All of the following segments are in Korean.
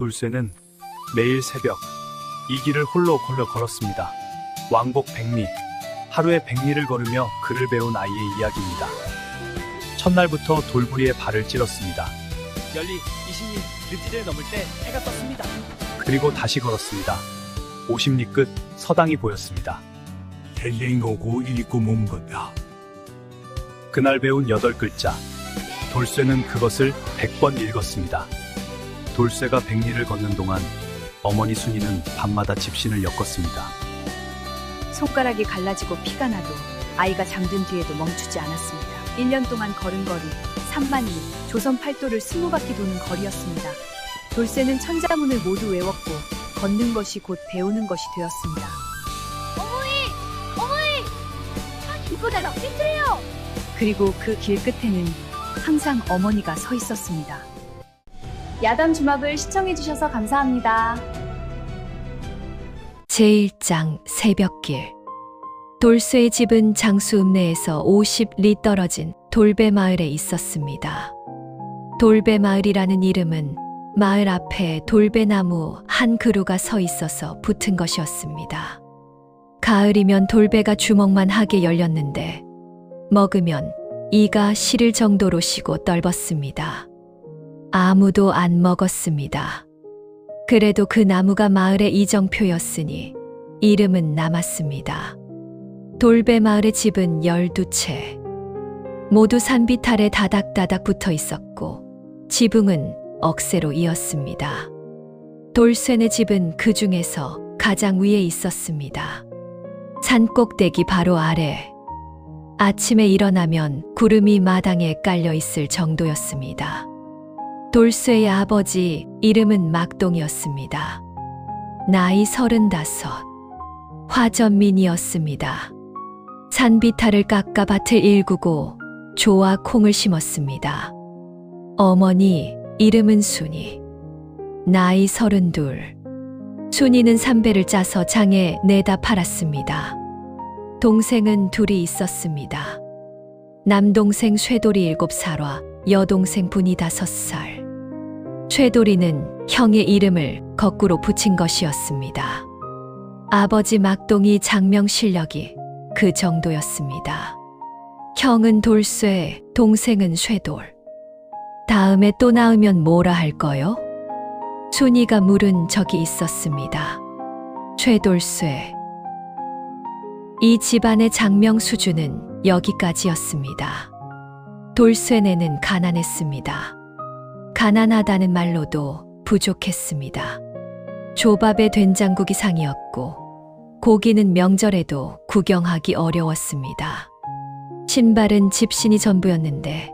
돌쇠는 매일 새벽 이 길을 홀로 걸었습니다. 왕복 100리, 하루에 100리를 걸으며 글을 배운 아이의 이야기입니다. 첫날부터 돌부리에 발을 찔렀습니다. 열리 20리 늪지대를 넘을 때 해가 떴습니다. 그리고 다시 걸었습니다. 50리 끝 서당이 보였습니다. 헬랭거고 읽고 못 거다. 그날 배운 8글자. 돌쇠는 그것을 100번 읽었습니다. 돌쇠가 100리를 걷는 동안 어머니 순이는 밤마다 집신을 엮었습니다. 손가락이 갈라지고 피가 나도 아이가 잠든 뒤에도 멈추지 않았습니다. 1년 동안 걸은 거리 3만 리, 조선 팔도를 20바퀴 도는 거리였습니다. 돌쇠는 천자문을 모두 외웠고 걷는 것이 곧 배우는 것이 되었습니다. 이보다 더 삐뚤해요. 그리고 그 길 끝에는 항상 어머니가 서 있었습니다. 야단 주막을 시청해주셔서 감사합니다. 제1장 새벽길. 돌쇠의 집은 장수읍내에서 50리 떨어진 돌배마을에 있었습니다. 돌배마을이라는 이름은 마을 앞에 돌배나무 한 그루가 서 있어서 붙은 것이었습니다. 가을이면 돌배가 주먹만 하게 열렸는데 먹으면 이가 시릴 정도로 시고 떫었습니다. 아무도 안 먹었습니다. 그래도 그 나무가 마을의 이정표였으니 이름은 남았습니다. 돌배마을의 집은 12채. 모두 산비탈에 다닥다닥 붙어 있었고 지붕은 억새로 이었습니다. 돌쇠네 집은 그 중에서 가장 위에 있었습니다. 산꼭대기 바로 아래. 아침에 일어나면 구름이 마당에 깔려 있을 정도였습니다. 돌쇠의 아버지 이름은 막동이었습니다. 나이 35. 화전민이었습니다. 산비탈을 깎아 밭을 일구고 조와 콩을 심었습니다. 어머니 이름은 순이. 나이 32. 순이는 삼배를 짜서 장에 내다 팔았습니다. 동생은 둘이 있었습니다. 남동생 쇠돌이 7살과 여동생 분이 5살. 쇠돌이는 형의 이름을 거꾸로 붙인 것이었습니다. 아버지 막동이 장명 실력이 그 정도였습니다. 형은 돌쇠, 동생은 쇠돌. 다음에 또 낳으면 뭐라 할 거요? 순이가 물은 적이 있었습니다. 쇠돌쇠. 이 집안의 장명 수준은 여기까지였습니다. 돌쇠네는 가난했습니다. 가난하다는 말로도 부족했습니다. 조밥에 된장국이 상이었고 고기는 명절에도 구경하기 어려웠습니다. 신발은 집신이 전부였는데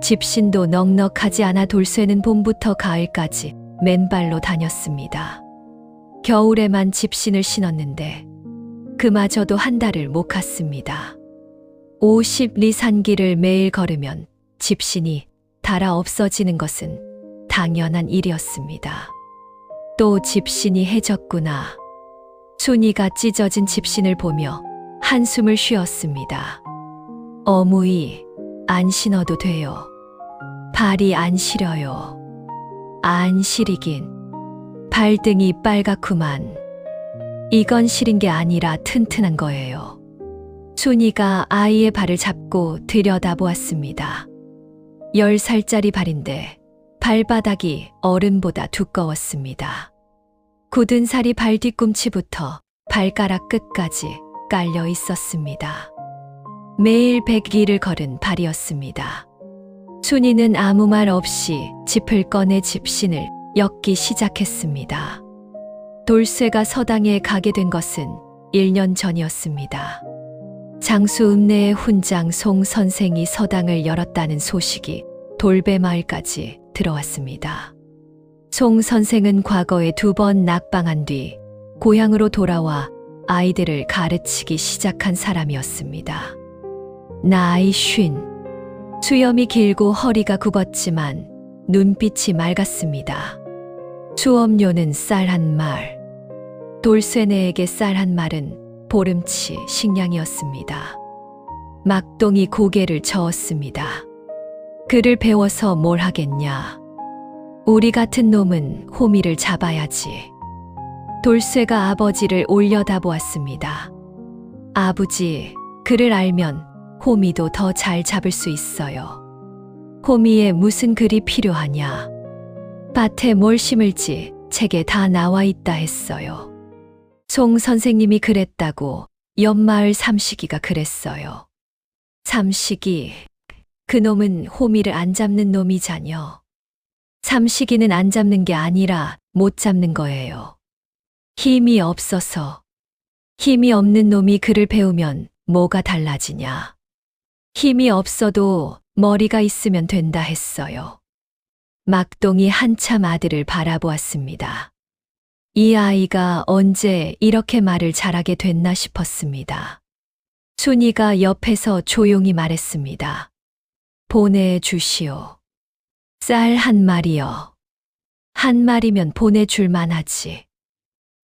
집신도 넉넉하지 않아 돌쇠는 봄부터 가을까지 맨발로 다녔습니다. 겨울에만 집신을 신었는데 그마저도 한 달을 못 갔습니다. 50리 산길을 매일 걸으면 집신이 닳아 없어지는 것은 당연한 일이었습니다. 또 집신이 해졌구나. 순이가 찢어진 집신을 보며 한숨을 쉬었습니다. 어무이, 안 신어도 돼요. 발이 안 시려요. 안 시리긴. 발등이 빨갛구만. 이건 시린 게 아니라 튼튼한 거예요. 순이가 아이의 발을 잡고 들여다보았습니다. 10살짜리 발인데 발바닥이 어른보다 두꺼웠습니다. 굳은 살이 발 뒤꿈치부터 발가락 끝까지 깔려 있었습니다. 매일 100리를 걸은 발이었습니다. 순이는 아무 말 없이 짚을 꺼내 집신을 엮기 시작했습니다. 돌쇠가 서당에 가게 된 것은 1년 전이었습니다. 장수읍내의 훈장 송 선생이 서당을 열었다는 소식이 돌배마을까지 들어왔습니다. 송 선생은 과거에 2번 낙방한 뒤 고향으로 돌아와 아이들을 가르치기 시작한 사람이었습니다. 나이 50. 수염이 길고 허리가 굽었지만 눈빛이 맑았습니다. 수업료는 쌀 1말. 돌쇠네에게 쌀 1말은 보름치 식량이었습니다. 막동이 고개를 저었습니다. 그를 배워서 뭘 하겠냐. 우리 같은 놈은 호미를 잡아야지. 돌쇠가 아버지를 올려다보았습니다. 아버지, 그를 알면 호미도 더 잘 잡을 수 있어요. 호미에 무슨 글이 필요하냐? 밭에 뭘 심을지 책에 다 나와 있다 했어요. 송 선생님이 그랬다고 옆마을 삼식이가 그랬어요. 삼식이, 그놈은 호미를 안 잡는 놈이자녀. 삼식이는 안 잡는 게 아니라 못 잡는 거예요. 힘이 없어서. 힘이 없는 놈이 글을 배우면 뭐가 달라지냐. 힘이 없어도 머리가 있으면 된다 했어요. 막동이 한참 아들을 바라보았습니다. 이 아이가 언제 이렇게 말을 잘하게 됐나 싶었습니다. 순이가 옆에서 조용히 말했습니다. 보내주시오. 쌀 한 마리요. 한 마리면 보내줄 만하지.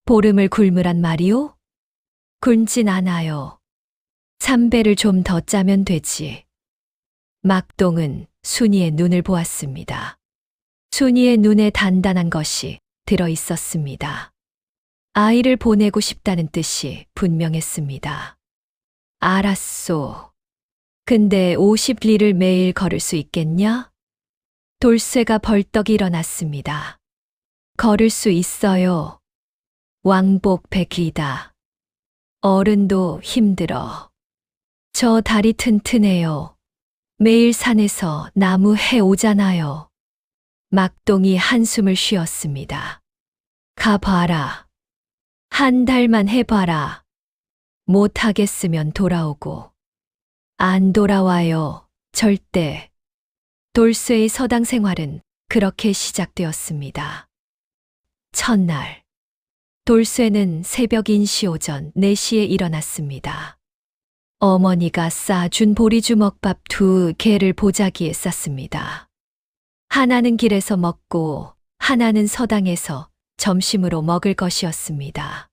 보름을 굶으란 말이오? 굶진 않아요. 3배를 좀 더 짜면 되지. 막동은 순이의 눈을 보았습니다. 순이의 눈에 단단한 것이 들어 있었습니다. 아이를 보내고 싶다는 뜻이 분명했습니다. 알았소. 근데 50리를 매일 걸을 수 있겠냐? 돌쇠가 벌떡 일어났습니다. 걸을 수 있어요. 왕복 100리다. 어른도 힘들어. 저 다리 튼튼해요. 매일 산에서 나무 해 오잖아요. 막동이 한숨을 쉬었습니다. 가봐라. 한 달만 해봐라. 못하겠으면 돌아오고. 안 돌아와요. 절대. 돌쇠의 서당 생활은 그렇게 시작되었습니다. 첫날. 돌쇠는 새벽 인시 오전 4시에 일어났습니다. 어머니가 싸준 보리주먹밥 2개를 보자기에 쌌습니다. 하나는 길에서 먹고 하나는 서당에서 점심으로 먹을 것이었습니다.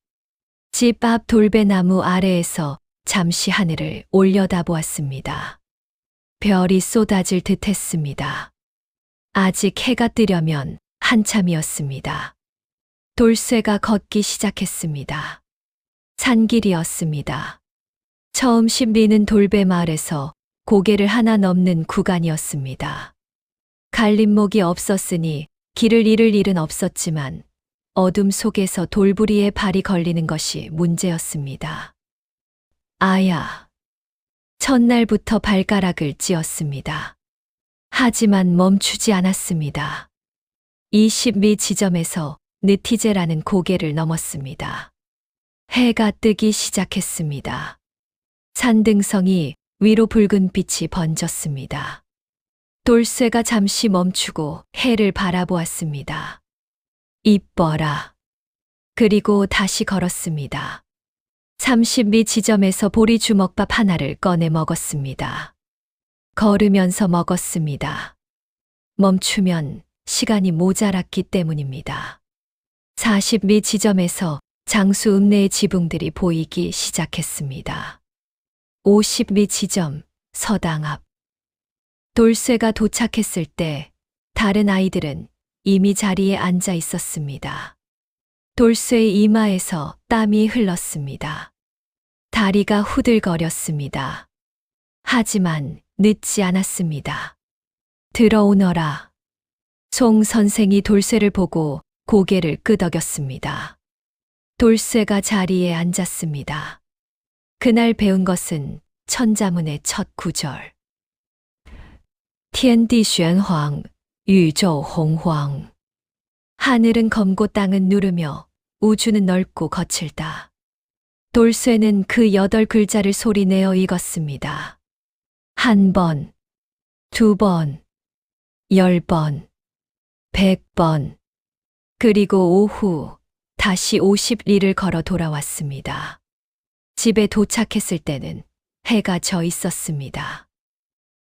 집 앞 돌배나무 아래에서 잠시 하늘을 올려다보았습니다. 별이 쏟아질 듯 했습니다. 아직 해가 뜨려면 한참이었습니다. 돌쇠가 걷기 시작했습니다. 산길이었습니다. 처음 심리는 돌배마을에서 고개를 하나 넘는 구간이었습니다. 갈림목이 없었으니 길을 잃을 일은 없었지만 어둠 속에서 돌부리에 발이 걸리는 것이 문제였습니다. 아야. 첫날부터 발가락을 찧었습니다. 하지만 멈추지 않았습니다. 20리 지점에서 느티제라는 고개를 넘었습니다. 해가 뜨기 시작했습니다. 산등성이 위로 붉은 빛이 번졌습니다. 돌쇠가 잠시 멈추고 해를 바라보았습니다. 이뻐라. 그리고 다시 걸었습니다. 30리 지점에서 보리 주먹밥 하나를 꺼내 먹었습니다. 걸으면서 먹었습니다. 멈추면 시간이 모자랐기 때문입니다. 40리 지점에서 장수 읍내의 지붕들이 보이기 시작했습니다. 50리 지점, 서당 앞. 돌쇠가 도착했을 때 다른 아이들은 이미 자리에 앉아 있었습니다. 돌쇠의 이마에서 땀이 흘렀습니다. 다리가 후들거렸습니다. 하지만 늦지 않았습니다. 들어오너라. 송 선생이 돌쇠를 보고 고개를 끄덕였습니다. 돌쇠가 자리에 앉았습니다. 그날 배운 것은 천자문의 첫 구절. 天地玄黄, 宇宙洪荒. 하늘은 검고 땅은 누르며 우주는 넓고 거칠다. 돌쇠는 그 8글자를 소리내어 읽었습니다. 1번, 2번, 10번, 100번. 그리고 오후 다시 50리를 걸어 돌아왔습니다. 집에 도착했을 때는 해가 져 있었습니다.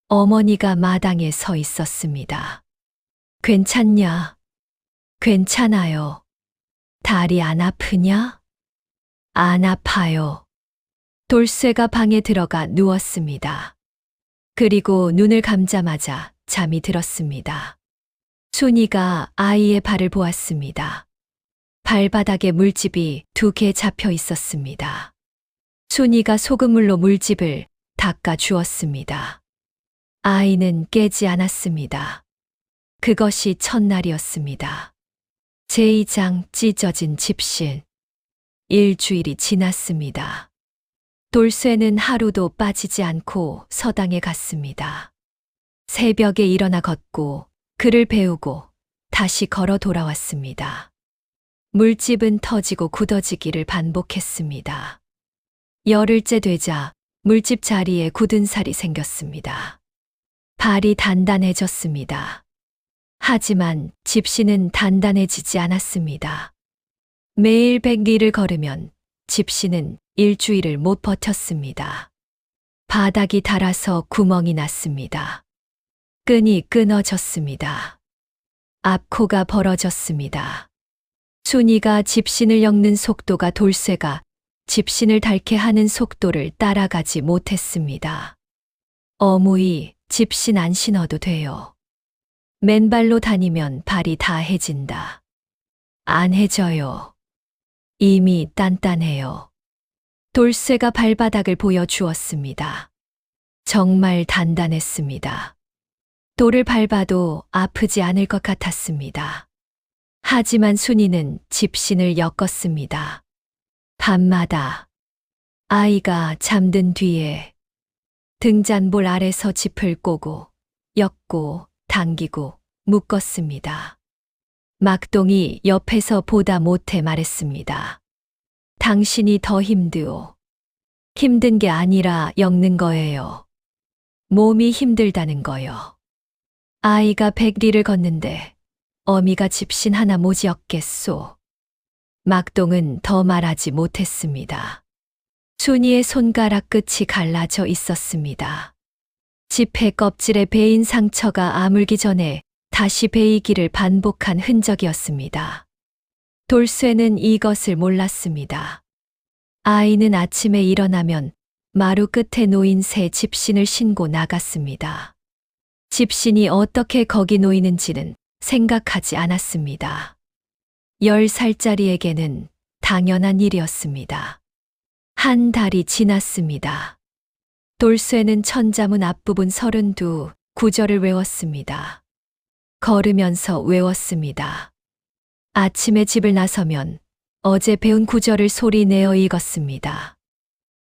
어머니가 마당에 서 있었습니다. 괜찮냐? 괜찮아요. 다리 안 아프냐? 안 아파요. 돌쇠가 방에 들어가 누웠습니다. 그리고 눈을 감자마자 잠이 들었습니다. 순이가 아이의 발을 보았습니다. 발바닥에 물집이 2개 잡혀 있었습니다. 순이가 소금물로 물집을 닦아 주었습니다. 아이는 깨지 않았습니다. 그것이 첫날이었습니다. 제2장 찢어진 집신. 일주일이 지났습니다. 돌쇠는 하루도 빠지지 않고 서당에 갔습니다. 새벽에 일어나 걷고 글을 배우고 다시 걸어 돌아왔습니다. 물집은 터지고 굳어지기를 반복했습니다. 열흘째 되자 물집 자리에 굳은 살이 생겼습니다. 발이 단단해졌습니다. 하지만 집신은 단단해지지 않았습니다. 매일 100리를 걸으면 집신은 일주일을 못 버텼습니다. 바닥이 닳아서 구멍이 났습니다. 끈이 끊어졌습니다. 앞코가 벌어졌습니다. 순이가 집신을 엮는 속도가 돌쇠가 집신을 닳게 하는 속도를 따라가지 못했습니다. 어무이 집신 안 신어도 돼요. 맨발로 다니면 발이 다 해진다. 안 해져요. 이미 단단해요. 돌쇠가 발바닥을 보여주었습니다. 정말 단단했습니다. 돌을 밟아도 아프지 않을 것 같았습니다. 하지만 순이는 집신을 엮었습니다. 밤마다 아이가 잠든 뒤에 등잔볼 아래서 짚을 꼬고 엮고 당기고 묶었습니다. 막동이 옆에서 보다 못해 말했습니다. 당신이 더 힘드오. 힘든 게 아니라 엮는 거예요. 몸이 힘들다는 거요. 아이가 100리를 걷는데 어미가 집신 하나 모지 엮겠소. 막동은 더 말하지 못했습니다. 순이의 손가락 끝이 갈라져 있었습니다. 지폐 껍질에 베인 상처가 아물기 전에 다시 베이기를 반복한 흔적이었습니다. 돌쇠는 이것을 몰랐습니다. 아이는 아침에 일어나면 마루 끝에 놓인 새 집신을 신고 나갔습니다. 집신이 어떻게 거기 놓이는지는 생각하지 않았습니다. 10살짜리에게는 당연한 일이었습니다. 한 달이 지났습니다. 돌쇠는 천자문 앞부분 32 구절을 외웠습니다. 걸으면서 외웠습니다. 아침에 집을 나서면 어제 배운 구절을 소리 내어 읽었습니다.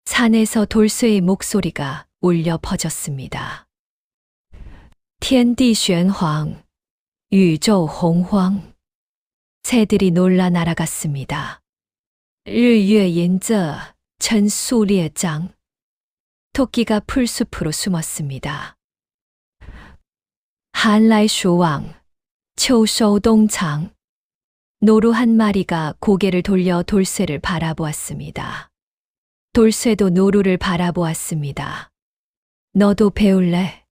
산에서 돌쇠의 목소리가 울려 퍼졌습니다. 天地玄黄, 宇宙洪荒. 새들이 놀라 날아갔습니다. 日月隐仄, 陈肃烈章. 토끼가 풀숲으로 숨었습니다. 寒来暑往, 秋收冬藏. 노루 한 마리가 고개를 돌려 돌쇠를 바라보았습니다. 돌쇠도 노루를 바라보았습니다. 너도 배울래?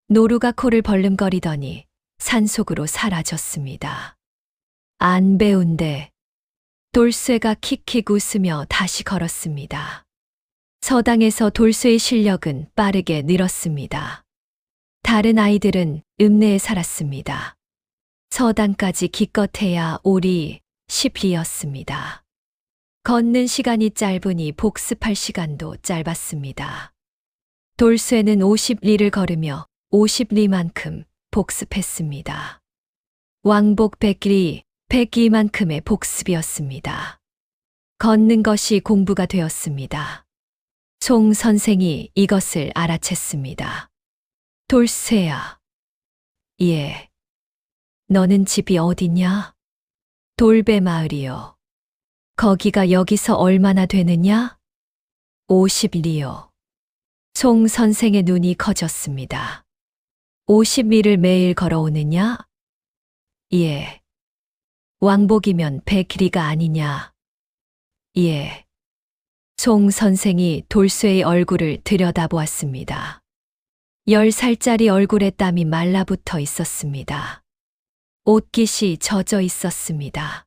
노루가 코를 벌름거리더니 산속으로 사라졌습니다. 안 배운대. 돌쇠가 킥킥 웃으며 다시 걸었습니다. 서당에서 돌쇠의 실력은 빠르게 늘었습니다. 다른 아이들은 읍내에 살았습니다. 서당까지 기껏해야 오리 10리였습니다. 걷는 시간이 짧으니 복습할 시간도 짧았습니다. 돌쇠는 50리를 걸으며 50리만큼 복습했습니다. 왕복 100리, 100리만큼의 복습이었습니다. 걷는 것이 공부가 되었습니다. 송 선생이 이것을 알아챘습니다. 돌쇠야. 예. 너는 집이 어디냐? 돌배 마을이요. 거기가 여기서 얼마나 되느냐? 50리요. 송 선생의 눈이 커졌습니다. 50리를 매일 걸어오느냐? 예. 왕복이면 100리가 아니냐? 예. 송 선생이 돌쇠의 얼굴을 들여다보았습니다. 10살짜리 얼굴에 땀이 말라붙어 있었습니다. 옷깃이 젖어 있었습니다.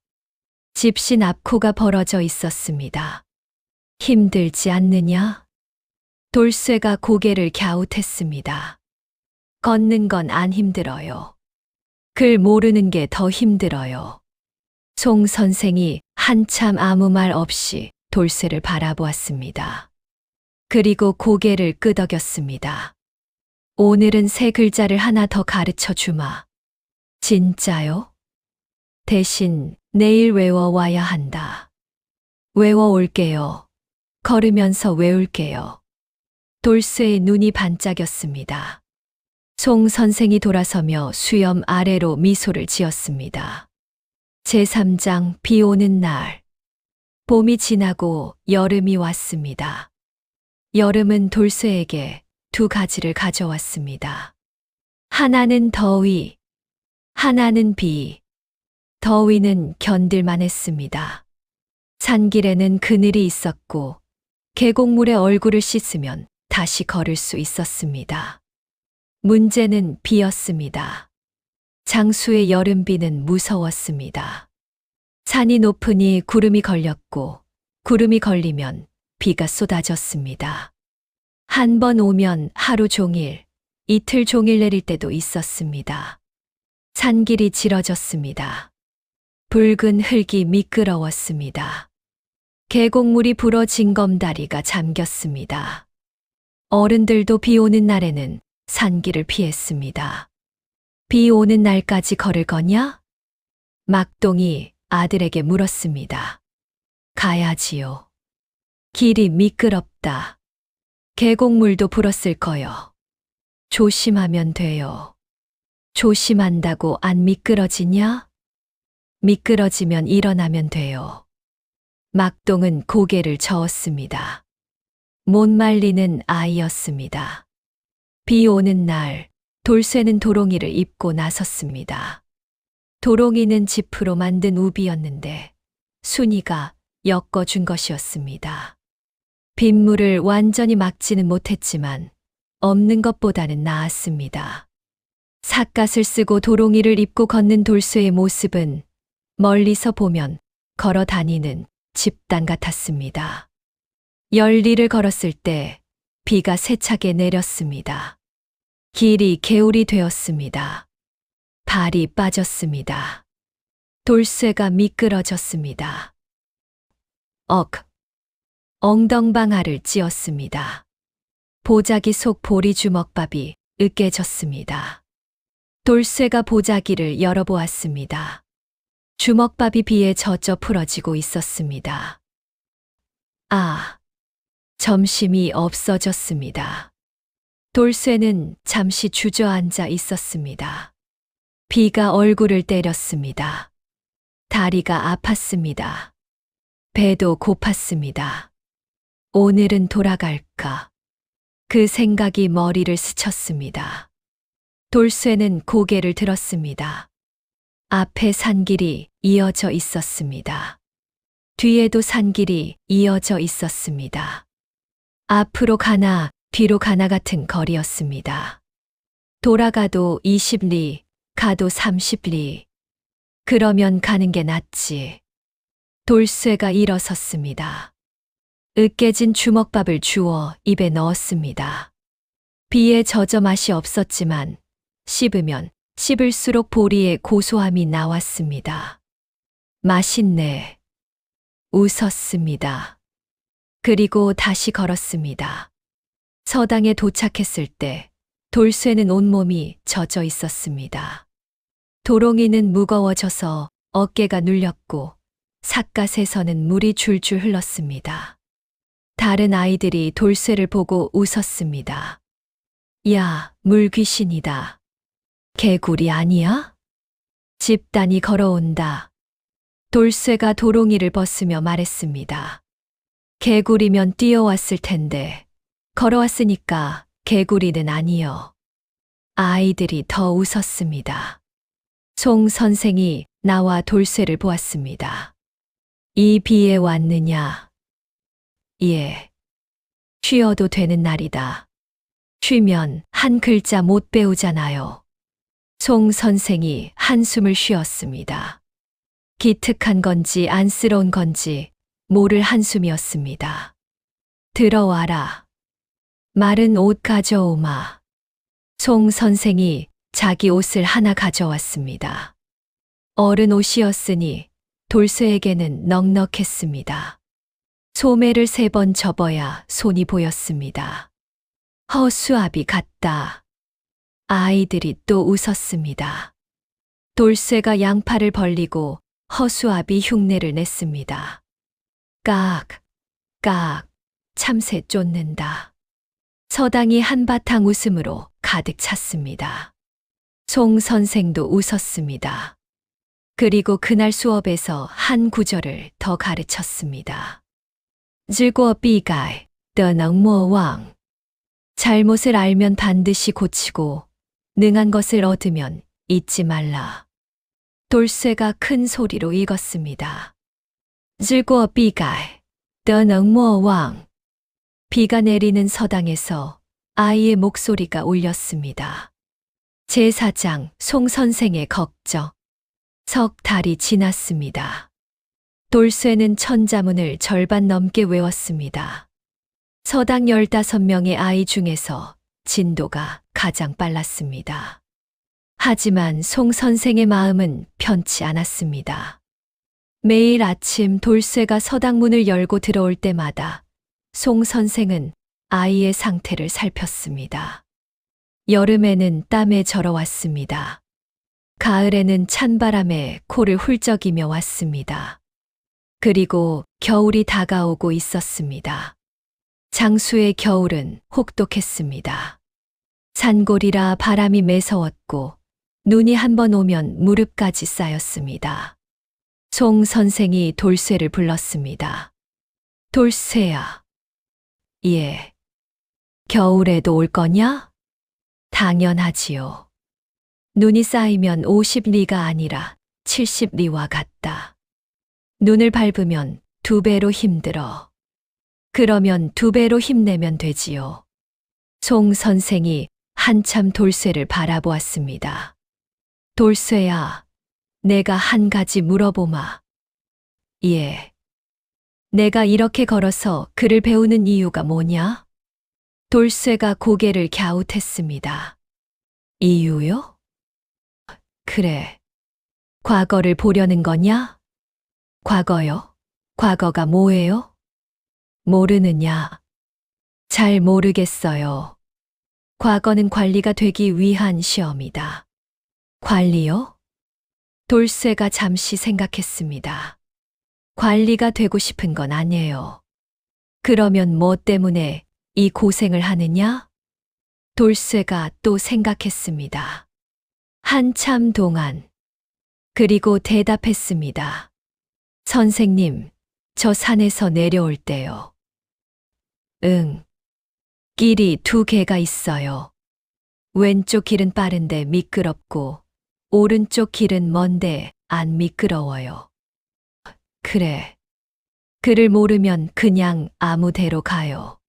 집신 앞코가 벌어져 있었습니다. 힘들지 않느냐? 돌쇠가 고개를 갸웃했습니다. 걷는 건 안 힘들어요. 글 모르는 게 더 힘들어요. 송 선생이 한참 아무 말 없이 돌쇠를 바라보았습니다. 그리고 고개를 끄덕였습니다. 오늘은 새 글자를 하나 더 가르쳐 주마. 진짜요? 대신 내일 외워와야 한다. 외워올게요. 걸으면서 외울게요. 돌쇠의 눈이 반짝였습니다. 송 선생이 돌아서며 수염 아래로 미소를 지었습니다. 제3장 비 오는 날. 봄이 지나고 여름이 왔습니다. 여름은 돌쇠에게 두 가지를 가져왔습니다. 하나는 더위, 하나는 비. 더위는 견딜만 했습니다. 산길에는 그늘이 있었고 계곡물에 얼굴을 씻으면 다시 걸을 수 있었습니다. 문제는 비였습니다. 장수의 여름비는 무서웠습니다. 산이 높으니 구름이 걸렸고 구름이 걸리면 비가 쏟아졌습니다. 한 번 오면 하루 종일, 이틀 종일 내릴 때도 있었습니다. 산길이 질어졌습니다. 붉은 흙이 미끄러웠습니다. 계곡물이 불어 징검다리가 잠겼습니다. 어른들도 비 오는 날에는 산길을 피했습니다. 비 오는 날까지 걸을 거냐? 막동이 아들에게 물었습니다. 가야지요. 길이 미끄럽다. 계곡물도 불었을 거요. 조심하면 돼요. 조심한다고 안 미끄러지냐? 미끄러지면 일어나면 돼요. 막동은 고개를 저었습니다. 못 말리는 아이였습니다. 비 오는 날, 돌쇠는 도롱이를 입고 나섰습니다. 도롱이는 지프로 만든 우비였는데 순이가 엮어준 것이었습니다. 빗물을 완전히 막지는 못했지만 없는 것보다는 나았습니다. 삿갓을 쓰고 도롱이를 입고 걷는 돌쇠의 모습은 멀리서 보면 걸어 다니는 집단 같았습니다. 열리를 걸었을 때 비가 세차게 내렸습니다. 길이 개울이 되었습니다. 발이 빠졌습니다. 돌쇠가 미끄러졌습니다. 엉덩방아를 찧었습니다. 보자기 속 보리 주먹밥이 으깨졌습니다. 돌쇠가 보자기를 열어보았습니다. 주먹밥이 비에 젖어 풀어지고 있었습니다. 점심이 없어졌습니다. 돌쇠는 잠시 주저앉아 있었습니다. 비가 얼굴을 때렸습니다. 다리가 아팠습니다. 배도 고팠습니다. 오늘은 돌아갈까? 그 생각이 머리를 스쳤습니다. 돌쇠는 고개를 들었습니다. 앞에 산길이 이어져 있었습니다. 뒤에도 산길이 이어져 있었습니다. 앞으로 가나 뒤로 가나 같은 거리였습니다. 돌아가도 20리, 가도 30리. 그러면 가는 게 낫지. 돌쇠가 일어섰습니다. 으깨진 주먹밥을 주워 입에 넣었습니다. 비에 젖어 맛이 없었지만 씹으면 씹을수록 보리의 고소함이 나왔습니다. 맛있네. 웃었습니다. 그리고 다시 걸었습니다. 서당에 도착했을 때 돌쇠는 온몸이 젖어 있었습니다. 도롱이는 무거워져서 어깨가 눌렸고 삿갓에서는 물이 줄줄 흘렀습니다. 다른 아이들이 돌쇠를 보고 웃었습니다. 야, 물귀신이다. 개구리 아니야? 집단이 걸어온다. 돌쇠가 도롱이를 벗으며 말했습니다. 개구리면 뛰어왔을 텐데 걸어왔으니까 개구리는 아니여. 아이들이 더 웃었습니다. 송 선생이 나와 돌쇠를 보았습니다. 이 비에 왔느냐? 예. 쉬어도 되는 날이다. 쉬면 한 글자 못 배우잖아요. 송 선생이 한숨을 쉬었습니다. 기특한 건지 안쓰러운 건지 모를 한숨이었습니다. 들어와라. 마른 옷 가져오마. 송 선생이 자기 옷을 하나 가져왔습니다. 어른 옷이었으니 돌쇠에게는 넉넉했습니다. 소매를 3번 접어야 손이 보였습니다. 허수아비 같다. 아이들이 또 웃었습니다. 돌쇠가 양팔을 벌리고 허수아비 흉내를 냈습니다. 깍, 깍, 참새 쫓는다. 서당이 한바탕 웃음으로 가득 찼습니다. 송 선생도 웃었습니다. 그리고 그날 수업에서 한 구절을 더 가르쳤습니다. 즐거워 비가이, 떠넘모왕. 잘못을 알면 반드시 고치고 능한 것을 얻으면 잊지 말라. 돌쇠가 큰 소리로 읽었습니다. 즐거워 비가이, 떠넘모왕. 비가 내리는 서당에서 아이의 목소리가 울렸습니다. 제사장 송 선생의 걱정. 석 달이 지났습니다. 돌쇠는 천자문을 절반 넘게 외웠습니다. 서당 15명의 아이 중에서 진도가 가장 빨랐습니다. 하지만 송 선생의 마음은 편치 않았습니다. 매일 아침 돌쇠가 서당 문을 열고 들어올 때마다 송 선생은 아이의 상태를 살폈습니다. 여름에는 땀에 절어왔습니다. 가을에는 찬바람에 코를 훌쩍이며 왔습니다. 그리고 겨울이 다가오고 있었습니다. 장수의 겨울은 혹독했습니다. 산골이라 바람이 매서웠고 눈이 한 번 오면 무릎까지 쌓였습니다. 송 선생이 돌쇠를 불렀습니다. 돌쇠야. 예. 겨울에도 올 거냐? 당연하지요. 눈이 쌓이면 50리가 아니라 70리와 같다. 눈을 밟으면 2배로 힘들어. 그러면 2배로 힘내면 되지요. 송 선생이 한참 돌쇠를 바라보았습니다. 돌쇠야, 내가 한 가지 물어보마. 예. 내가 이렇게 걸어서 글을 배우는 이유가 뭐냐? 돌쇠가 고개를 갸웃했습니다. 이유요? 그래. 과거를 보려는 거냐? 과거요? 과거가 뭐예요? 모르느냐? 잘 모르겠어요. 과거는 관리가 되기 위한 시험이다. 관리요? 돌쇠가 잠시 생각했습니다. 관리가 되고 싶은 건 아니에요. 그러면 뭐 때문에 이 고생을 하느냐? 돌쇠가 또 생각했습니다. 한참 동안. 그리고 대답했습니다. 선생님, 저 산에서 내려올 때요. 응. 길이 2개가 있어요. 왼쪽 길은 빠른데 미끄럽고 오른쪽 길은 먼데 안 미끄러워요. 그래. 글을 모르면 그냥 아무 데로 가요.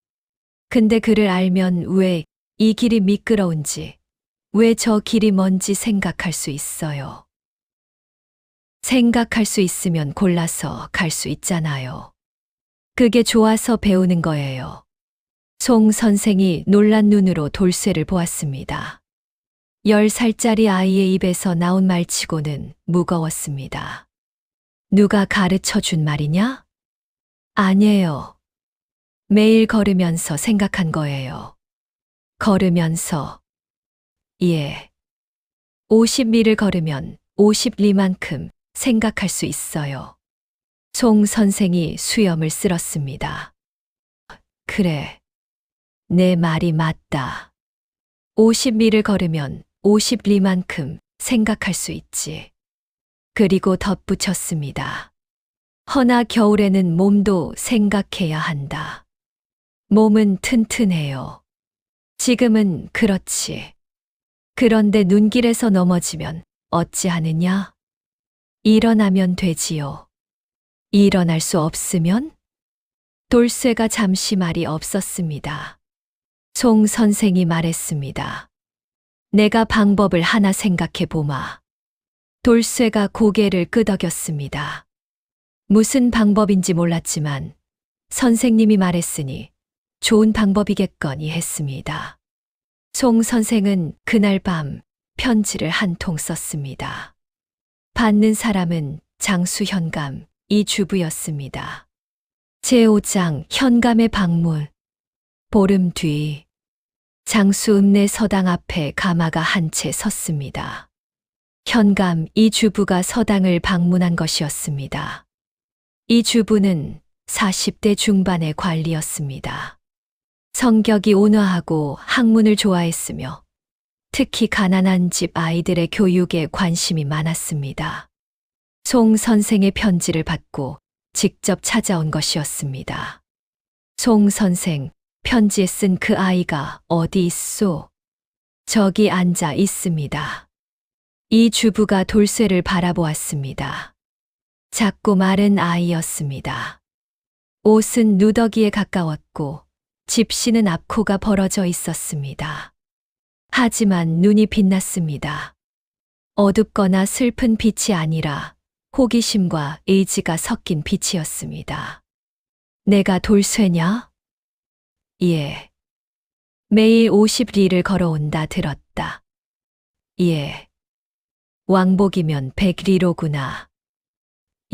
근데 글을 알면 왜 이 길이 미끄러운지, 왜 저 길이 뭔지 생각할 수 있어요. 생각할 수 있으면 골라서 갈 수 있잖아요. 그게 좋아서 배우는 거예요. 송 선생이 놀란 눈으로 돌쇠를 보았습니다. 10살짜리 아이의 입에서 나온 말치고는 무거웠습니다. 누가 가르쳐 준 말이냐? 아니에요. 매일 걸으면서 생각한 거예요. 걸으면서. 예. 50리를 걸으면 50리만큼 생각할 수 있어요. 송 선생이 수염을 쓸었습니다. 그래. 내 말이 맞다. 50리를 걸으면 50리만큼 생각할 수 있지. 그리고 덧붙였습니다. 허나 겨울에는 몸도 생각해야 한다. 몸은 튼튼해요. 지금은 그렇지. 그런데 눈길에서 넘어지면 어찌하느냐? 일어나면 되지요. 일어날 수 없으면? 돌쇠가 잠시 말이 없었습니다. 송 선생이 말했습니다. 내가 방법을 하나 생각해 보마. 돌쇠가 고개를 끄덕였습니다. 무슨 방법인지 몰랐지만 선생님이 말했으니 좋은 방법이겠거니 했습니다. 송 선생은 그날 밤 편지를 한 통 썼습니다. 받는 사람은 장수 현감 이 주부였습니다. 제5장 현감의 방문. 보름 뒤 장수 읍내 서당 앞에 가마가 한 채 섰습니다. 현감 이 주부가 서당을 방문한 것이었습니다. 이 주부는 40대 중반의 관리였습니다. 성격이 온화하고 학문을 좋아했으며 특히 가난한 집 아이들의 교육에 관심이 많았습니다. 송 선생의 편지를 받고 직접 찾아온 것이었습니다. 송 선생, 편지에 쓴 그 아이가 어디 있소? 저기 앉아 있습니다. 이 주부가 돌쇠를 바라보았습니다. 작고 마른 아이였습니다. 옷은 누더기에 가까웠고 집시는 앞코가 벌어져 있었습니다. 하지만 눈이 빛났습니다. 어둡거나 슬픈 빛이 아니라 호기심과 의지가 섞인 빛이었습니다. 내가 돌쇠냐? 예. 매일 50리를 걸어온다 들었다. 예. 왕복이면 100리로구나.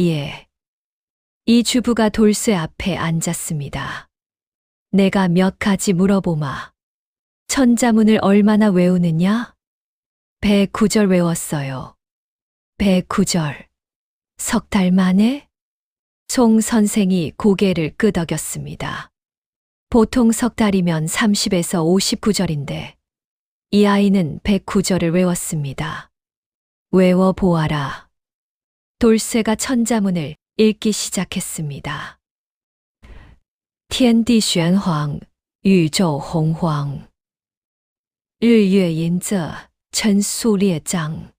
예. 이 주부가 돌쇠 앞에 앉았습니다. 내가 몇 가지 물어보마. 천자문을 얼마나 외우느냐? 109절 외웠어요. 109절. 석 달 만에? 송 선생이 고개를 끄덕였습니다. 보통 석 달이면 30에서 59절인데 이 아이는 109절을 외웠습니다. 외워보아라. 돌쇠가 천자문을 읽기 시작했습니다. 天地玄黄,宇宙洪荒,日月隐仄,辰宿列张,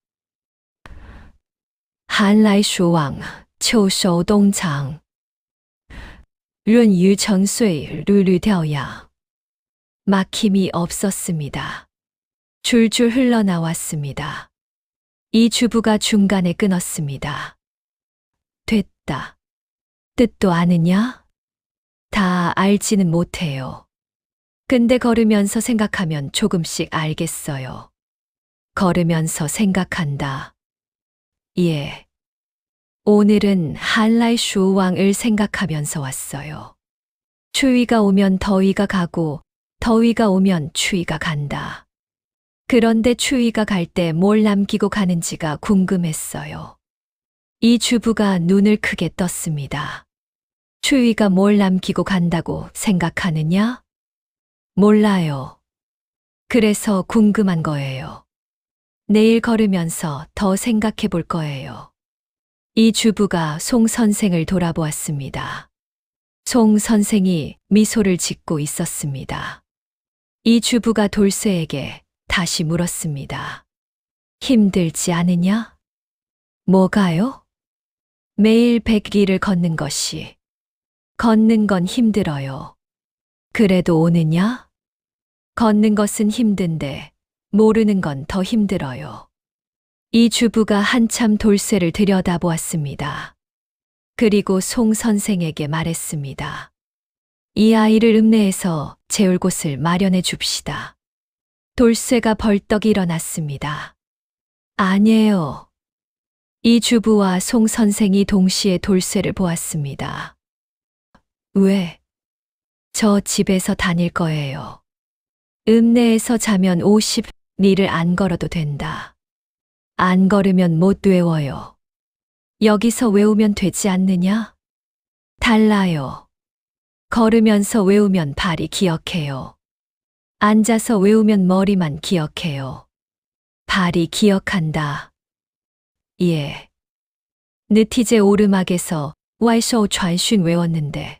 寒来暑往,秋收冬藏,闰余成岁,缕缕掉牙. 막힘이 없었습니다. 줄줄 흘러나왔습니다. 이 주부가 중간에 끊었습니다. 됐다. 뜻도 아느냐? 다 알지는 못해요. 근데 걸으면서 생각하면 조금씩 알겠어요. 걸으면서 생각한다. 예. 오늘은 한라이 슈왕을 생각하면서 왔어요. 추위가 오면 더위가 가고 더위가 오면 추위가 간다. 그런데 추위가 갈 때 뭘 남기고 가는지가 궁금했어요. 이 주부가 눈을 크게 떴습니다. 추위가 뭘 남기고 간다고 생각하느냐? 몰라요. 그래서 궁금한 거예요. 내일 걸으면서 더 생각해 볼 거예요. 이 주부가 송 선생을 돌아보았습니다. 송 선생이 미소를 짓고 있었습니다. 이 주부가 돌쇠에게 다시 물었습니다. 힘들지 않으냐? 뭐가요? 매일 100리를 걷는 것이. 걷는 건 힘들어요. 그래도 오느냐? 걷는 것은 힘든데 모르는 건 더 힘들어요. 이 주부가 한참 돌쇠를 들여다보았습니다. 그리고 송 선생에게 말했습니다. 이 아이를 읍내에서 재울 곳을 마련해 줍시다. 돌쇠가 벌떡 일어났습니다. 아니에요. 이 주부와 송 선생이 동시에 돌쇠를 보았습니다. 왜? 저 집에서 다닐 거예요. 읍내에서 자면 50리를 안 걸어도 된다. 안 걸으면 못 외워요. 여기서 외우면 되지 않느냐? 달라요. 걸으면서 외우면 발이 기억해요. 앉아서 외우면 머리만 기억해요. 발이 기억한다. 예. 느티제 오르막에서 와이쇼传讯 외웠는데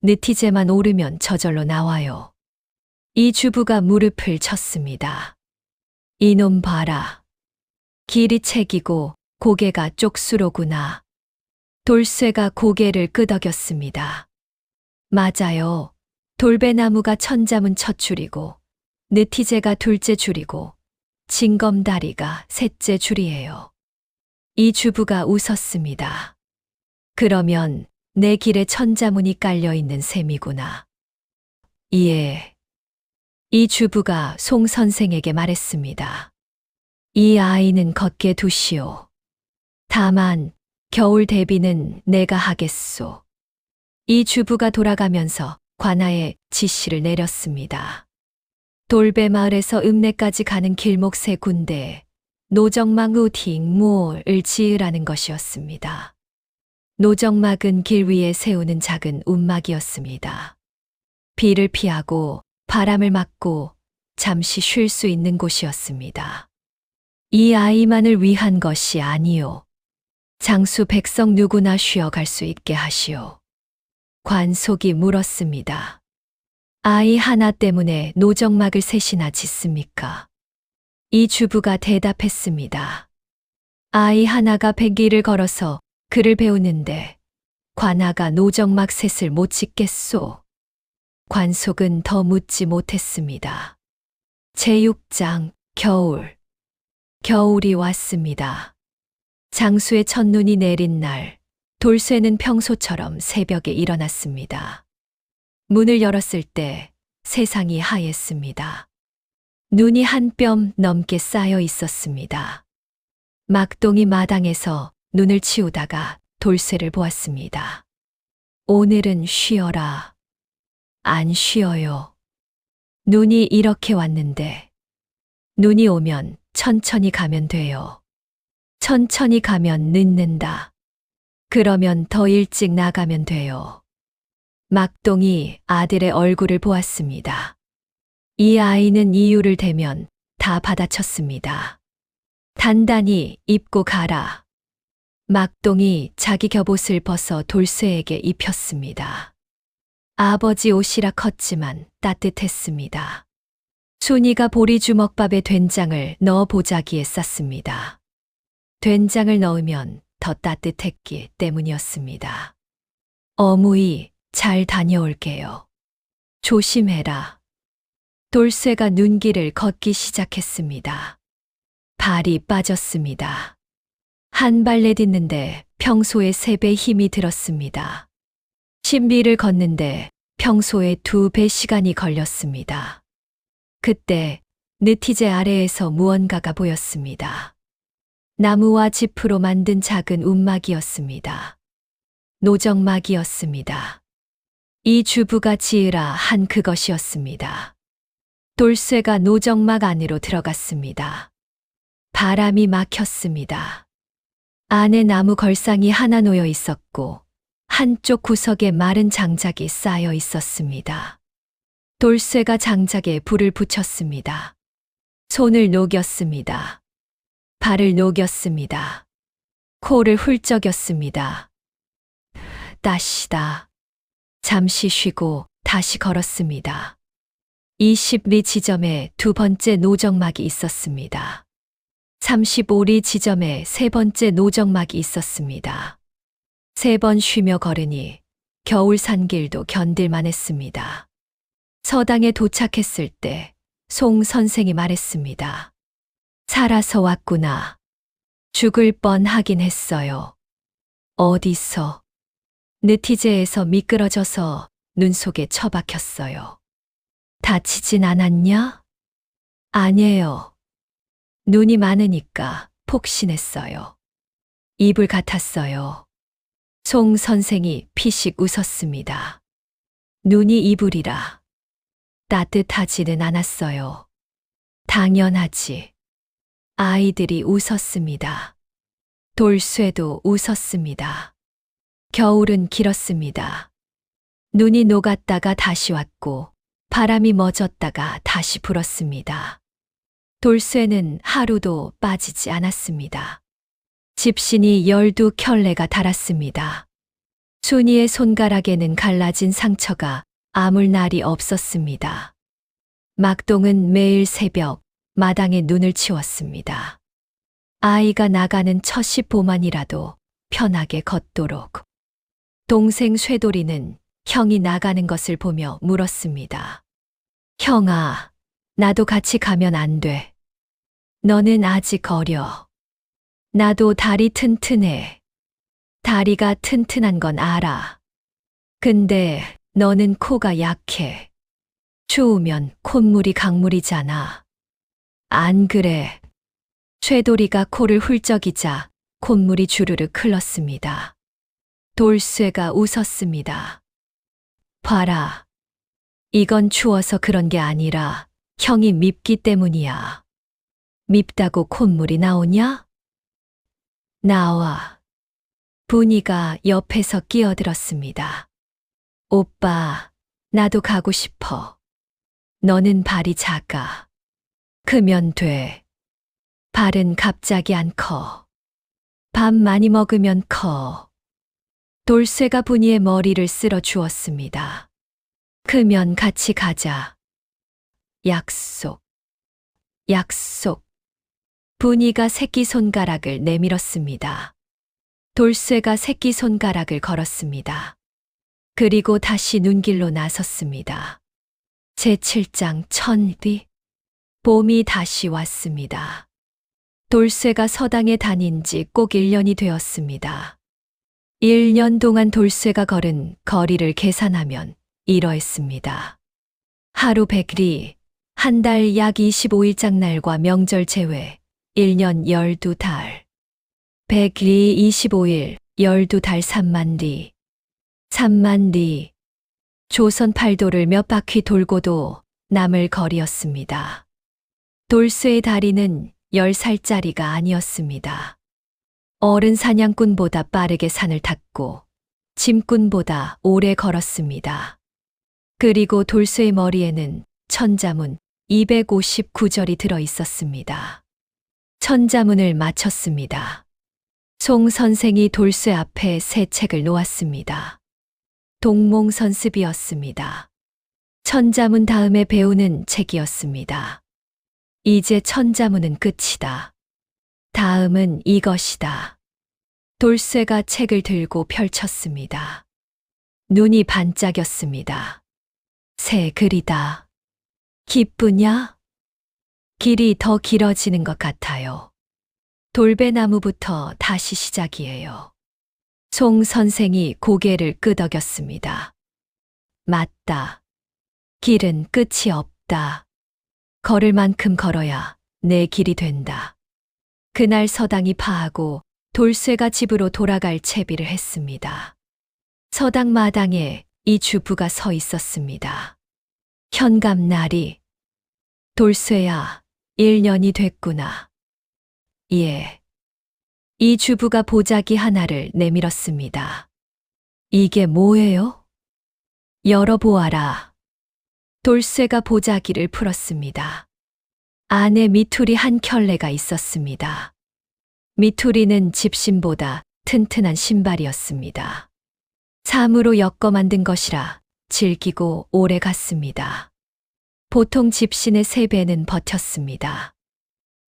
느티제만 오르면 저절로 나와요. 이 주부가 무릎을 쳤습니다. 이놈 봐라. 길이 책이고 고개가 쪽수로구나. 돌쇠가 고개를 끄덕였습니다. 맞아요. 돌배나무가 천자문 첫 줄이고 느티제가 둘째 줄이고 징검다리가 셋째 줄이에요. 이 주부가 웃었습니다. 그러면 내 길에 천자문이 깔려있는 셈이구나. 예. 이 주부가 송 선생에게 말했습니다. 이 아이는 걷게 두시오. 다만 겨울 대비는 내가 하겠소. 이 주부가 돌아가면서 관아에 지시를 내렸습니다. 돌배 마을에서 읍내까지 가는 길목 세 군데에 노정막우 딩모를 지으라는 것이었습니다. 노정막은 길 위에 세우는 작은 움막이었습니다. 비를 피하고 바람을 막고 잠시 쉴 수 있는 곳이었습니다. 이 아이만을 위한 것이 아니요. 장수 백성 누구나 쉬어갈 수 있게 하시오. 관속이 물었습니다. 아이 하나 때문에 노정막을 셋이나 짓습니까? 이 주부가 대답했습니다. 아이 하나가 100일을 걸어서 글을 배우는데 관아가 노정막 셋을 못 짓겠소. 관속은 더 묻지 못했습니다. 제6장 겨울. 겨울이 왔습니다. 장수의 첫눈이 내린 날, 돌쇠는 평소처럼 새벽에 일어났습니다. 문을 열었을 때 세상이 하였습니다. 눈이 한 뼘 넘게 쌓여 있었습니다. 막동이 마당에서 눈을 치우다가 돌쇠를 보았습니다. 오늘은 쉬어라. 안 쉬어요. 눈이 이렇게 왔는데 눈이 오면 천천히 가면 돼요. 천천히 가면 늦는다. 그러면 더 일찍 나가면 돼요. 막동이 아들의 얼굴을 보았습니다. 이 아이는 이유를 대면 다 받아쳤습니다. 단단히 입고 가라. 막동이 자기 겹옷을 벗어 돌쇠에게 입혔습니다. 아버지 옷이라 컸지만 따뜻했습니다. 순이가 보리주먹밥에 된장을 넣어 보자기에 쌌습니다. 된장을 넣으면 더 따뜻했기 때문이었습니다. 어무이 잘 다녀올게요. 조심해라. 돌쇠가 눈길을 걷기 시작했습니다. 발이 빠졌습니다. 한 발 내딛는데 평소에 3배 힘이 들었습니다. 신비를 걷는데 평소에 2배 시간이 걸렸습니다. 그때 느티제 아래에서 무언가가 보였습니다. 나무와 짚으로 만든 작은 움막이었습니다. 노정막이었습니다. 이 주부가 지으라 한 그것이었습니다. 돌쇠가 노정막 안으로 들어갔습니다. 바람이 막혔습니다. 안에 나무 걸상이 하나 놓여 있었고 한쪽 구석에 마른 장작이 쌓여 있었습니다. 돌쇠가 장작에 불을 붙였습니다. 손을 녹였습니다. 발을 녹였습니다. 코를 훌쩍였습니다. 따시다. 잠시 쉬고 다시 걸었습니다. 20리 지점에 2번째 노정막이 있었습니다. 35리 지점에 3번째 노정막이 있었습니다. 3번 쉬며 걸으니 겨울 산길도 견딜만 했습니다. 서당에 도착했을 때 송 선생이 말했습니다. 살아서 왔구나. 죽을 뻔하긴 했어요. 어디서? 느티제에서 미끄러져서 눈 속에 처박혔어요. 다치진 않았냐? 아니에요. 눈이 많으니까 폭신했어요. 이불 같았어요. 송 선생이 피식 웃었습니다. 눈이 이불이라. 따뜻하지는 않았어요. 당연하지. 아이들이 웃었습니다. 돌쇠도 웃었습니다. 겨울은 길었습니다. 눈이 녹았다가 다시 왔고 바람이 멎었다가 다시 불었습니다. 돌쇠는 하루도 빠지지 않았습니다. 집신이 12켤레가 달았습니다. 순이의 손가락에는 갈라진 상처가 아물 날이 없었습니다. 막동은 매일 새벽 마당에 눈을 치웠습니다. 아이가 나가는 첫 10보만이라도 편하게 걷도록. 동생 쇠돌이는 형이 나가는 것을 보며 물었습니다. 형아, 나도 같이 가면 안 돼. 너는 아직 어려. 나도 다리 튼튼해. 다리가 튼튼한 건 알아. 근데 너는 코가 약해. 추우면 콧물이 강물이잖아. 안 그래. 쇠돌이가 코를 훌쩍이자 콧물이 주르륵 흘렀습니다. 돌쇠가 웃었습니다. 봐라. 이건 추워서 그런 게 아니라 형이 밉기 때문이야. 밉다고 콧물이 나오냐? 나와. 분이가 옆에서 끼어들었습니다. 오빠, 나도 가고 싶어. 너는 발이 작아. 크면 돼. 발은 갑자기 안 커. 밥 많이 먹으면 커. 돌쇠가 분이의 머리를 쓸어 주었습니다. 크면 같이 가자. 약속. 약속. 분이가 새끼손가락을 내밀었습니다. 돌쇠가 새끼손가락을 걸었습니다. 그리고 다시 눈길로 나섰습니다. 제7장 천뒤. 봄이 다시 왔습니다. 돌쇠가 서당에 다닌 지 꼭 1년이 되었습니다. 1년 동안 돌쇠가 걸은 거리를 계산하면 이러했습니다. 하루 100리, 한 달 약 25일장 날과 명절 제외, 1년 12달. 100리 25일, 12달 3만 리. 3만 리. 조선 팔도를 몇 바퀴 돌고도 남을 거리였습니다. 돌쇠의 다리는 10살짜리가 아니었습니다. 어른 사냥꾼보다 빠르게 산을 탔고 짐꾼보다 오래 걸었습니다. 그리고 돌쇠의 머리에는 천자문 259절이 들어 있었습니다. 천자문을 마쳤습니다. 송 선생이 돌쇠 앞에 새 책을 놓았습니다. 동몽선습이었습니다. 천자문 다음에 배우는 책이었습니다. 이제 천자문은 끝이다. 다음은 이것이다. 돌쇠가 책을 들고 펼쳤습니다. 눈이 반짝였습니다. 새 글이다. 기쁘냐? 길이 더 길어지는 것 같아요. 돌배나무부터 다시 시작이에요. 송 선생이 고개를 끄덕였습니다. 맞다. 길은 끝이 없다. 걸을 만큼 걸어야 내 길이 된다. 그날 서당이 파하고 돌쇠가 집으로 돌아갈 채비를 했습니다. 서당 마당에 이 주부가 서 있었습니다. 현감나리. 돌쇠야, 1년이 됐구나. 예. 이 주부가 보자기 하나를 내밀었습니다. 이게 뭐예요? 열어보아라. 돌쇠가 보자기를 풀었습니다. 안에 미투리 한 켤레가 있었습니다. 미투리는 집신보다 튼튼한 신발이었습니다. 삼으로 엮어 만든 것이라 질기고 오래 갔습니다. 보통 집신의 3배는 버텼습니다.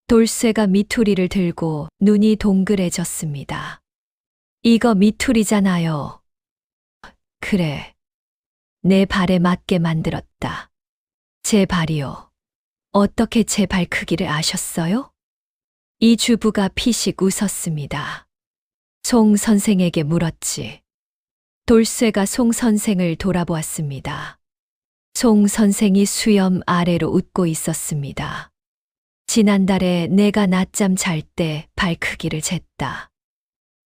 돌쇠가 미투리를 들고 눈이 동그래졌습니다. 이거 미투리잖아요. 그래. 내 발에 맞게 만들었다. 제 발이요. 어떻게 제 발 크기를 아셨어요? 이 주부가 피식 웃었습니다. 송 선생에게 물었지. 돌쇠가 송 선생을 돌아보았습니다. 송 선생이 수염 아래로 웃고 있었습니다. 지난달에 내가 낮잠 잘 때 발 크기를 쟀다.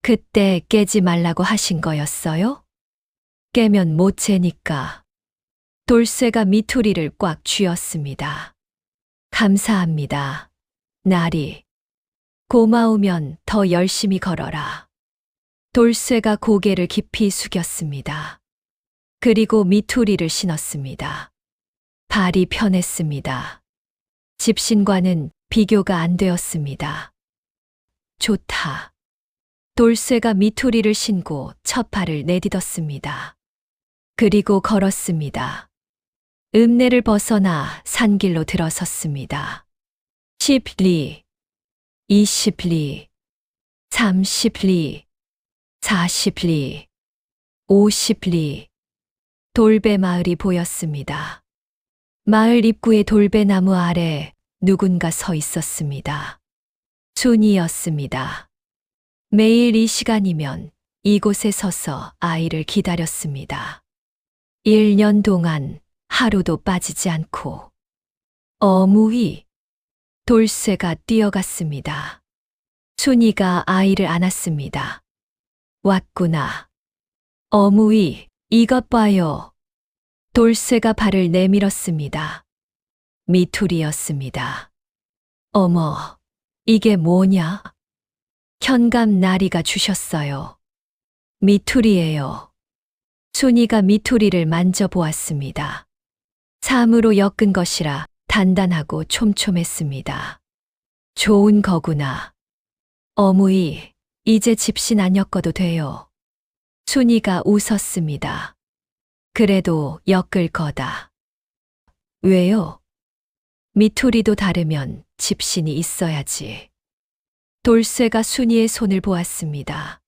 그때 깨지 말라고 하신 거였어요? 깨면 못 재니까. 돌쇠가 미투리를 꽉 쥐었습니다. 감사합니다. 나리. 고마우면 더 열심히 걸어라. 돌쇠가 고개를 깊이 숙였습니다. 그리고 미투리를 신었습니다. 발이 편했습니다. 집신과는 비교가 안 되었습니다. 좋다. 돌쇠가 미투리를 신고 첫 발을 내딛었습니다. 그리고 걸었습니다. 읍내를 벗어나 산길로 들어섰습니다. 10리, 20리, 30리, 40리, 50리. 돌배 마을이 보였습니다. 마을 입구의 돌배나무 아래 누군가 서 있었습니다. 순이었습니다. 매일 이 시간이면 이곳에 서서 아이를 기다렸습니다. 1년 동안 하루도 빠지지 않고. 어무이. 돌쇠가 뛰어갔습니다. 순이가 아이를 안았습니다. 왔구나. 어무이, 이것 봐요. 돌쇠가 발을 내밀었습니다. 미투리였습니다. 어머, 이게 뭐냐? 현감 나리가 주셨어요. 미투리예요. 순이가 미투리를 만져보았습니다. 참으로 엮은 것이라 단단하고 촘촘했습니다. 좋은 거구나. 어무이, 이제 집신 안 엮어도 돼요. 순이가 웃었습니다. 그래도 엮을 거다. 왜요? 미투리도 다르면 집신이 있어야지. 돌쇠가 순이의 손을 보았습니다.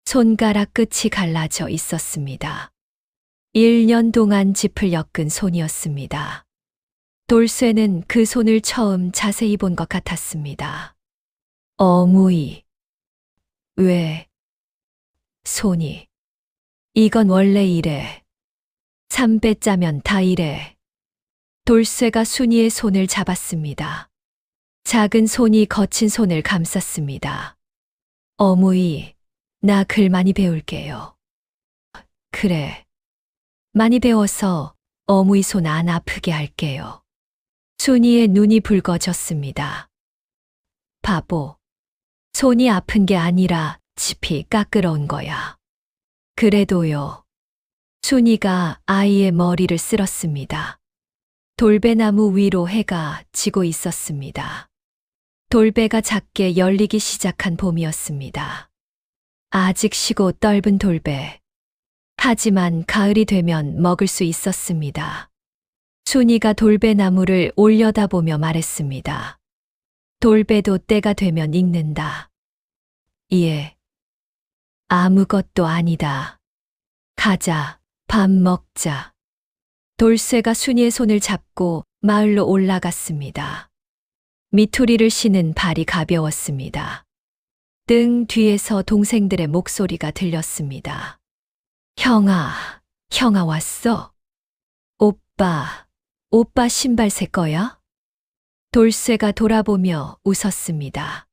손가락 끝이 갈라져 있었습니다. 1년 동안 짚을 엮은 손이었습니다. 돌쇠는 그 손을 처음 자세히 본 것 같았습니다. 어무이. 왜? 손이. 이건 원래 이래. 3배 짜면 다 이래. 돌쇠가 순이의 손을 잡았습니다. 작은 손이 거친 손을 감쌌습니다. 어무이, 나 글 많이 배울게요. 그래. 많이 배워서 어무이 손 안 아프게 할게요. 순이의 눈이 붉어졌습니다. 바보. 손이 아픈 게 아니라 짚이 까끄러운 거야. 그래도요. 순이가 아이의 머리를 쓸었습니다. 돌배나무 위로 해가 지고 있었습니다. 돌배가 작게 열리기 시작한 봄이었습니다. 아직 시고 떫은 돌배. 하지만 가을이 되면 먹을 수 있었습니다. 순이가 돌배나무를 올려다보며 말했습니다. 돌배도 때가 되면 익는다. 예. 아무것도 아니다. 가자, 밥 먹자. 돌쇠가 순이의 손을 잡고 마을로 올라갔습니다. 미투리를 신은 발이 가벼웠습니다. 등 뒤에서 동생들의 목소리가 들렸습니다. 형아, 형아 왔어? 오빠 신발 새 거야? 돌쇠가 돌아보며 웃었습니다.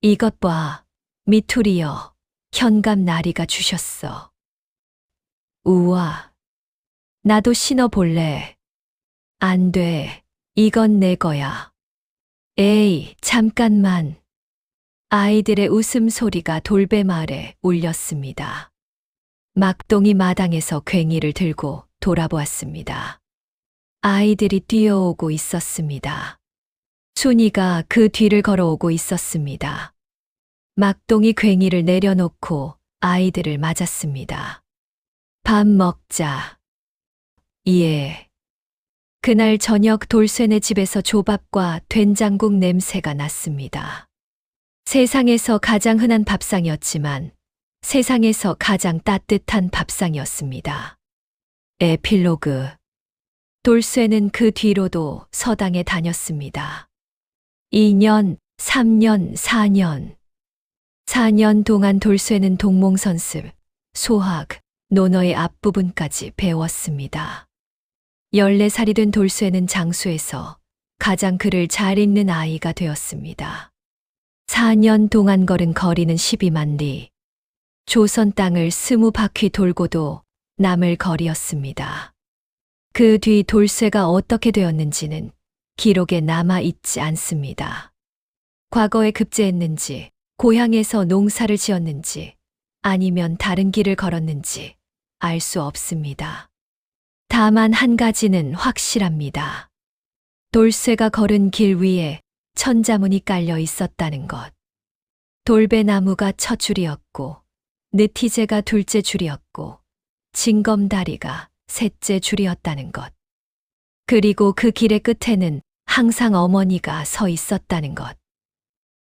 이것 봐, 미투리여, 현감 나리가 주셨어. 우와, 나도 신어볼래. 안 돼, 이건 내 거야. 에이, 잠깐만. 아이들의 웃음소리가 돌배마을에 울렸습니다. 막동이 마당에서 괭이를 들고 돌아보았습니다. 아이들이 뛰어오고 있었습니다. 순이가 그 뒤를 걸어오고 있었습니다. 막동이 괭이를 내려놓고 아이들을 맞았습니다. 밥 먹자. 예. 그날 저녁 돌쇠네 집에서 조밥과 된장국 냄새가 났습니다. 세상에서 가장 흔한 밥상이었지만 세상에서 가장 따뜻한 밥상이었습니다. 에필로그. 돌쇠는 그 뒤로도 서당에 다녔습니다. 2년, 3년, 4년. 4년 동안 돌쇠는 동몽선습, 소학, 논어의 앞부분까지 배웠습니다. 14살이 된 돌쇠는 장수에서 가장 글을 잘 읽는 아이가 되었습니다. 4년 동안 걸은 거리는 12만 리. 조선 땅을 20바퀴 돌고도 남을 거리였습니다. 그 뒤 돌쇠가 어떻게 되었는지는 기록에 남아 있지 않습니다. 과거에 급제했는지, 고향에서 농사를 지었는지, 아니면 다른 길을 걸었는지 알 수 없습니다. 다만 한 가지는 확실합니다. 돌쇠가 걸은 길 위에 천자문이 깔려 있었다는 것. 돌배나무가 첫 줄이었고, 느티제가 둘째 줄이었고, 징검다리가 셋째 줄이었다는 것. 그리고 그 길의 끝에는 항상 어머니가 서 있었다는 것.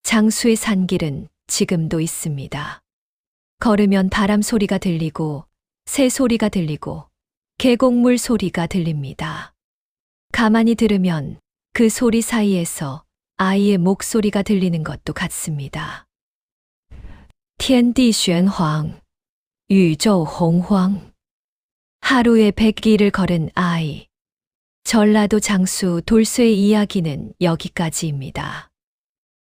장수의 산길은 지금도 있습니다. 걸으면 바람 소리가 들리고, 새 소리가 들리고, 계곡물 소리가 들립니다. 가만히 들으면 그 소리 사이에서 아이의 목소리가 들리는 것도 같습니다. 天地玄黄, 宇宙洪荒. 하루에 100길을 걸은 아이. 전라도 장수 돌쇠의 이야기는 여기까지입니다.